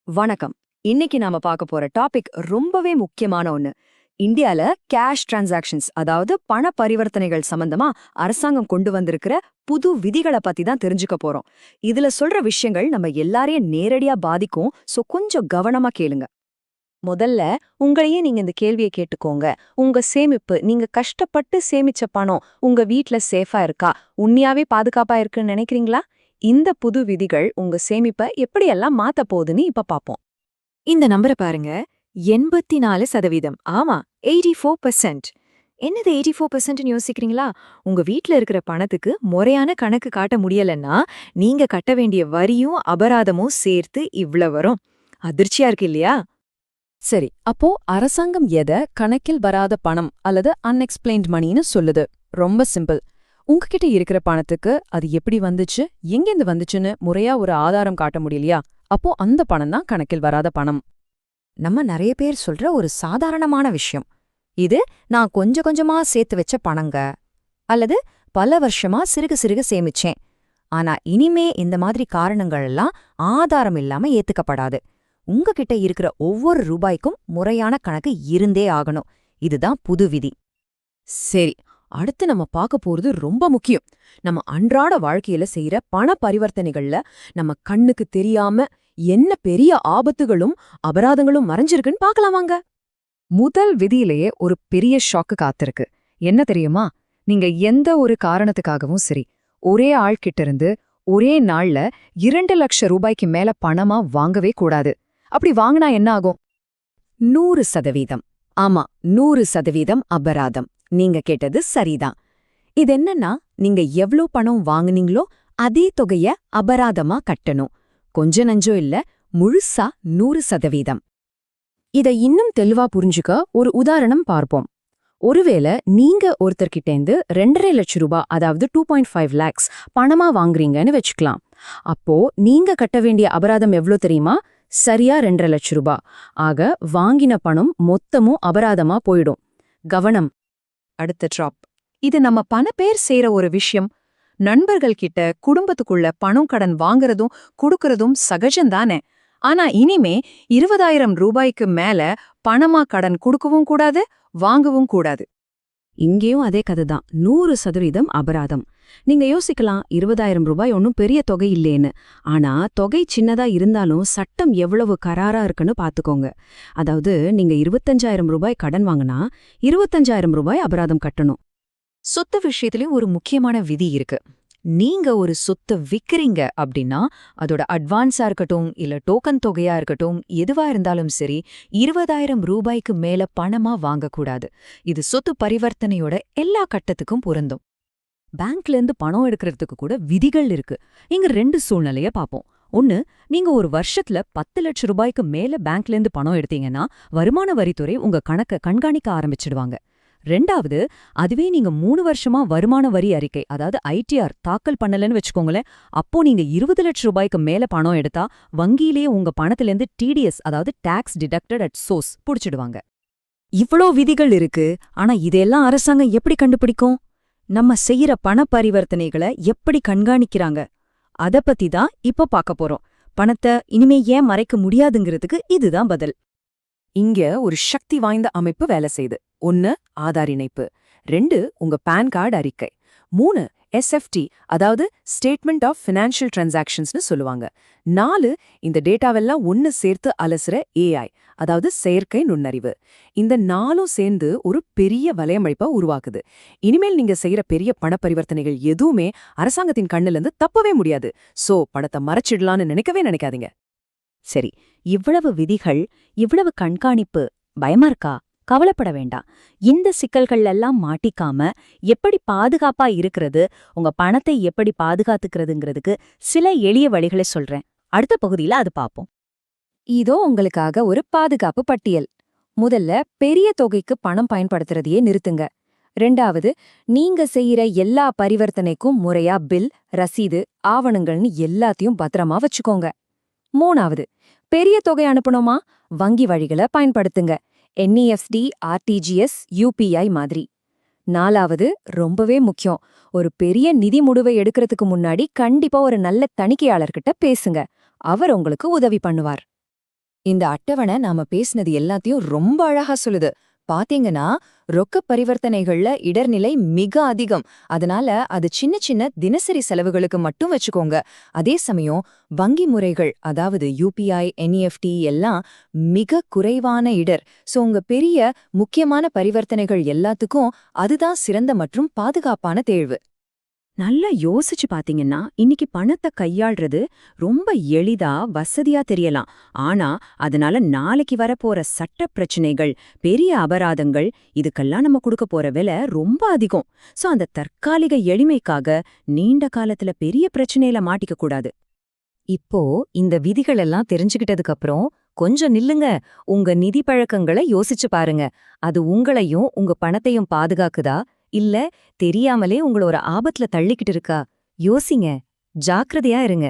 வணக்கம். இன்னைக்கு நாம பார்க்க போற டாபிக் ரொம்பவே முக்கியமான ஒண்ணு. இந்தியால கேஷ் டிரான்சாக்ஷன்ஸ், அதாவது பண பரிவர்த்தனைகள் சம்பந்தமா அரசாங்கம் கொண்டு வந்திருக்கிற புது விதிகளை பத்தி தான் தெரிஞ்சுக்க போறோம். இதுல சொல்ற விஷயங்கள் நம்ம எல்லாரையும் நேரடியா பாதிக்கும். சோ கொஞ்சம் கவனமா கேளுங்க. முதல்ல உங்களையே நீங்க இந்த கேள்வியை கேட்டுக்கோங்க. உங்க சேமிப்பு, நீங்க கஷ்டப்பட்டு சேமிச்ச பணம் உங்க வீட்ல சேஃபா இருக்கா? உண்மையாவே பாதுகாப்பா இருக்குன்னு நினைக்கிறீங்களா? இந்த புது விதிகள் உங்க சேமிப்பை எப்படியெல்லாம் மாத்த போகுதுன்னு இப்ப பாப்போம். இந்த நம்பரை பாருங்க. 84%. ஆமா, 84%. என்னது 84% யோசிக்கிறீங்களா? உங்க வீட்ல இருக்கிற பணத்துக்கு முறையான கணக்கு காட்ட முடியலன்னா நீங்க கட்ட வேண்டிய வரியும் அபராதமும் சேர்த்து இவ்ளோ வரும். அதிர்ச்சியா இருக்கு இல்லையா? சரி, அப்போ அரசாங்கம் எதை கணக்கில் வராத பணம் அல்லது அன்எக்ஸ்பிளைன்ட் மணின்னு சொல்லுது? ரொம்ப சிம்பிள். உங்ககிட்ட இருக்கிற பணத்துக்கு அது எப்படி வந்துச்சு, எங்கேருந்து வந்துச்சுன்னு முறையா ஒரு ஆதாரம் காட்ட முடியலையா? அப்போ அந்த பணம் தான் கணக்கில் வராத பணம். நம்ம நிறைய பேர் சொல்ற ஒரு சாதாரணமான விஷயம். இது நான் கொஞ்சம் கொஞ்சமா சேர்த்து வச்ச பணங்க, அல்லது பல வருஷமா சிறுக சிறுக சேமிச்சேன். ஆனா இனிமே இந்த மாதிரி காரணங்கள் எல்லாம் ஆதாரம் இல்லாம ஏத்துக்கப்படாது. உங்ககிட்ட இருக்கிற ஒவ்வொரு ரூபாய்க்கும் முறையான கணக்கு இருந்தே ஆகணும். இதுதான் புது விதி. சரி, அடுத்து நம்ம பார்க்க போறது ரொம்ப முக்கியம். நம்ம அன்றாட வாழ்க்கையில செய்யற பண பரிவர்த்தனைகள்ல நம்ம கண்ணுக்கு தெரியாம என்ன பெரிய ஆபத்துகளும் அபராதங்களும் மறைஞ்சிருக்குன்னு பார்க்கலாமாங்க. முதல் விதியிலேயே ஒரு பெரிய ஷாக்கு காத்திருக்கு. என்ன தெரியுமா? நீங்க எந்த ஒரு காரணத்துக்காகவும் சரி, ஒரே ஆள்கிட்ட இருந்து ஒரே நாள்ல 2 லட்சம் ரூபாய்க்கு மேல பணமா வாங்கவே கூடாது. அப்படி வாங்கினா என்ன ஆகும்? 100%. ஆமா, 100% அபராதம். நீங்க கேட்டது சரிதான். இது என்னன்னா, நீங்க எவ்ளோ பணம் வாங்குனீங்களோ அதே தொகைய அபராதமா கட்டணும். கொஞ்ச நஞ்சம் இல்ல, முழுசா 100%. இத இன்னும் தெளிவா புரிஞ்சுக்க ஒரு உதாரணம் பார்ப்போம். ஒருவேளை நீங்க ஒருத்தர்கிட்டேந்து 2.5 லட்சம் ரூபாய், அதாவது 2.5 lakhs பணமா வாங்குறீங்கன்னு வச்சுக்கலாம். அப்போ நீங்க கட்ட வேண்டிய அபராதம் எவ்ளோ தெரியுமா? சரியா 2.5 லட்சம் ரூபாய். ஆக வாங்கின பணம் மொத்தமும் அபராதமா போயிடும். கவனம். அடுத்த ட்ராப். இது நம்ம பல பேர் செய்யற ஒரு விஷயம். நண்பர்கள் கிட்ட, குடும்பத்துக்குள்ள பணம் கடன் வாங்குறதும் குடுக்கறதும் சகஜம்தானே. ஆனா இனிமே 20,000 ரூபாய்க்கு மேல பணமா கடன் குடுக்கவும் கூடாது, வாங்கவும் கூடாது. இங்கேயும் அதே கதைதான். 100% அபராதம். நீங்க யோசிக்கலாம், 20,000 ரூபாய் ஒன்னும் பெரிய தொகை இல்லேன்னு. ஆனா தொகை சின்னதா இருந்தாலும் சட்டம் எவ்வளவு கராரா இருக்குன்னு பாத்துக்கோங்க. அதாவது நீங்க 25,000 ரூபாய் கடன் வாங்கினா 25,000 ரூபாய் அபராதம் கட்டணும். சொத்து விஷயத்திலயும் ஒரு முக்கியமான விதி இருக்கு. நீங்க ஒரு சொத்தை விக்கிறீங்க அப்படின்னா அதோட அட்வான்ஸா இருக்கட்டும் இல்ல டோக்கன் தொகையா இருக்கட்டும், எதுவா இருந்தாலும் சரி, 20,000 ரூபாய்க்கு மேல பணமா வாங்கக்கூடாது. இது சொத்து பரிவர்த்தனையோட எல்லா கட்டத்துக்கும் பொருந்தும். பேங்க்ல இருந்து பணம் எடுக்கிறதுக்கு கூட விதிகள் இருக்கு. இங்க 2 சூழ்நிலைய பாப்போம். ஒன்னு, நீங்க ஒரு வருஷத்துல 10 லட்சம் ரூபாய்க்கு மேல பேங்க்ல இருந்து பணம் எடுத்தீங்கன்னா வருமான வரித்துறை உங்க கணக்க கண்காணிக்க ஆரம்பிச்சிடுவாங்க. ரெண்டாவது, அதுவே நீங்க 3 வருஷமா வருமான வரி அறிக்கை, அதாவது ஐடிஆர் தாக்கல் பண்ணலன்னு வச்சுக்கோங்களேன். அப்போ நீங்க 20 லட்சம் ரூபாய்க்கு மேல பணம் எடுத்தா வங்கியிலேயே உங்க பணத்திலிருந்து டிடிஎஸ், அதாவது டாக்ஸ் டிடக்டட் அட் சோர்ஸ் புடிச்சிடுவாங்க. இவ்ளோ விதிகள் இருக்கு. ஆனா இதெல்லாம் அரசாங்கம் எப்படி கண்டுபிடிக்கும்? நம்ம செய்யற பண பரிவர்த்தனைகளை எப்படி கண்காணிக்கிறாங்க? அத பத்தி தான் இப்ப பார்க்க போறோம். பணத்தை இனிமே ஏன் மறைக்க முடியாதுங்கிறதுக்கு இதுதான் பதில். இங்க ஒரு சக்தி வாய்ந்த அமைப்பு வேலை செய்யுது. 1, ஆதார் இணைப்பு. 2, உங்க பான் கார்டு அறிக்கை. 3, எஸ்எஃப்டி, அதாவது ஸ்டேட்மெண்ட் ஆஃப் ஃபினான்ஷியல் டிரான்சாக்ஷன்ஸ்னு சொல்லுவாங்க. 4, இந்த டேட்டாவெல்லாம் ஒன்னு சேர்த்து அலசுற ஏஐ, அதாவது செயற்கை நுண்ணறிவு. இந்த 4ம் சேர்ந்து ஒரு பெரிய வலையமைப்பை உருவாக்குது. இனிமேல் நீங்க செய்யற பெரிய பண பரிவர்த்தனைகள் எதுவுமே அரசாங்கத்தின் கண்ணுல இருந்து தப்பவே முடியாது. சோ பணத்தை மறைச்சிடலான்னு நினைக்கவே நினைக்காதீங்க. சரி, இவ்வளவு விதிகள், இவ்வளவு கண்காணிப்பு, பயமா இருக்கா? கவலைப்பட வேண்டாம். இந்த சிக்கல்கள் எல்லாம் மாட்டிக்காம எப்படி பாதுகாப்பா இருக்கிறது, உங்க பணத்தை எப்படி பாதுகாத்துக்கிறதுங்கிறதுக்கு சில எளிய வழிகளை சொல்றேன். அடுத்த பகுதியில அது பாப்போம். இதோ உங்களுக்காக ஒரு பாதுகாப்பு பட்டியல். முதல்ல, பெரிய தொகைக்கு பணம் பயன்படுத்துறதையே நிறுத்துங்க. 2வது, நீங்க செய்யற எல்லா பரிவர்த்தனைக்கும் முறையா பில், ரசீது, ஆவணங்கள்னு எல்லாத்தையும் பத்திரமா வச்சுக்கோங்க. 3வது, பெரிய தொகை அனுப்பணுமா, வங்கி வழிகளை பயன்படுத்துங்க. NEFT, RTGS, UPI மாதிரி. 4வது, ரொம்பவே முக்கியம், ஒரு பெரிய நிதி முடிவை எடுக்கிறதுக்கு முன்னாடி கண்டிப்பா ஒரு நல்ல தணிக்கையாளர்கிட்ட பேசுங்க. அவர் உங்களுக்கு உதவி பண்ணுவார். இந்த அட்டவணை நாம பேசினது எல்லாத்தையும் ரொம்ப அழகா சொல்லுது. பாத்தீங்கன்னா ரொக்க பரிவர்த்தனைகள்ல இடர்நிலை மிக அதிகம். அதனால அது சின்ன சின்ன தினசரி செலவுகளுக்கு மட்டும் வச்சுக்கோங்க. அதே சமயம் வங்கி முறைகள், அதாவது UPI, NEFT எல்லாம் மிக குறைவான இடர். சோ உங்க பெரிய முக்கியமான பரிவர்த்தனைகள் எல்லாத்துக்கும் அதுதான் சிறந்த மற்றும் பாதுகாப்பான தேர்வு. நல்லா யோசிச்சு பாத்தீங்கன்னா இன்னைக்கு பணத்தை கையாள்றது ரொம்ப எளிதா வசதியா தெரியலாம். ஆனா அதனால நாளைக்கு வரப்போற சட்ட பிரச்சனைகள், பெரிய அபராதங்கள், இதுக்கெல்லாம் நம்ம கொடுக்க போற விலை ரொம்ப அதிகம். சோ அந்த தற்காலிக எளிமைக்காக நீண்ட காலத்துல பெரிய பிரச்சனையில மாட்டிக்க கூடாது. இப்போ இந்த விதிகள் எல்லாம் தெரிஞ்சுக்கிட்டதுக்கு அப்புறம் கொஞ்சம் நில்லுங்க. உங்க நிதி பழக்கங்களை யோசிச்சு பாருங்க. அது உங்களையும் உங்க பணத்தையும் பாதுகாக்குதா, இல்ல தெரியாமலே உங்கள ஒரு ஆபத்துல தள்ளிக்கிட்டு இருக்கா? யோசிங்க. ஜாக்கிரதையா இருங்க.